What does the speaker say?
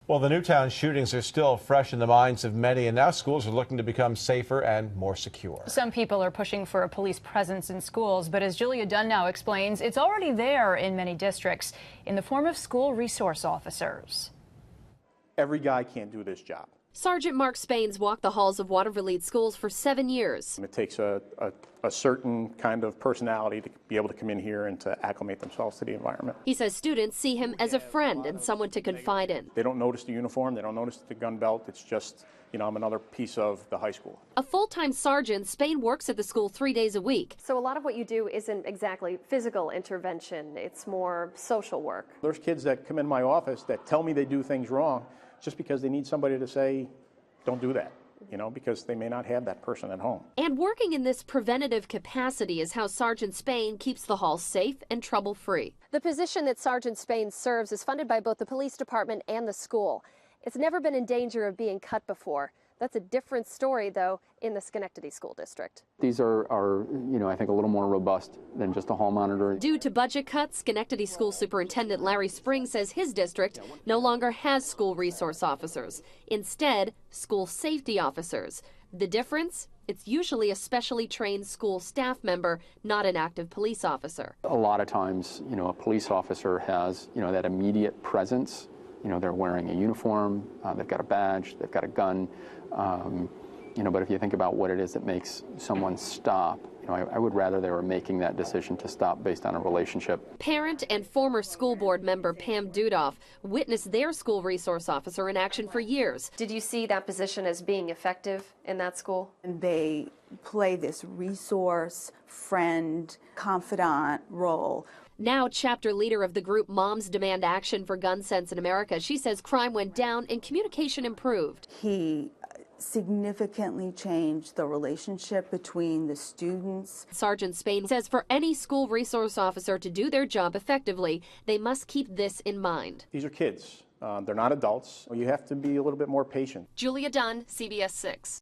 Well, the Newtown shootings are still fresh in the minds of many, and now schools are looking to become safer and more secure. Some people are pushing for a police presence in schools, but as Julia Dunn now explains, it's already there in many districts in the form of school resource officers. Every guy can't do this job. Sergeant Mark Spain's walked the halls of Waterville schools for 7 years. It takes a certain kind of personality to be able to come in here and to acclimate themselves to the environment. He says students see him as a friend and someone to confide in. They don't notice the uniform, they don't notice the gun belt. It's just, I'm another piece of the high school. A full-time sergeant, Spain works at the school 3 days a week. So a lot of what you do isn't exactly physical intervention, it's more social work. There's kids that come in my office that tell me they do things wrong just because they need somebody to say, don't do that, because they may not have that person at home. And working in this preventative capacity is how Sergeant Spain keeps the hall safe and trouble-free. The position that Sergeant Spain serves is funded by both the police department and the school. It's never been in danger of being cut before. That's a different story, though, in the Schenectady School District. These are I think a little more robust than just a hall monitor. Due to budget cuts, Schenectady School Superintendent Larry Spring says his district no longer has school resource officers. Instead, school safety officers. The difference? It's usually a specially trained school staff member, not an active police officer. A lot of times, a police officer has, that immediate presence. They're wearing a uniform, they've got a badge, they've got a gun. But if you think about what it is that makes someone stop, I would rather they were making that decision to stop based on a relationship. Parent and former school board member Pam Dudoff witnessed their school resource officer in action for years. Did you see that position as being effective in that school? And they play this resource, friend, confidant role. Now chapter leader of the group Moms Demand Action for Gun Sense in America, she says crime went down and communication improved. He significantly changed the relationship between the students. Sergeant Spain says for any school resource officer to do their job effectively, they must keep this in mind. These are kids. They're not adults. You have to be a little bit more patient. Julia Dunn, CBS 6.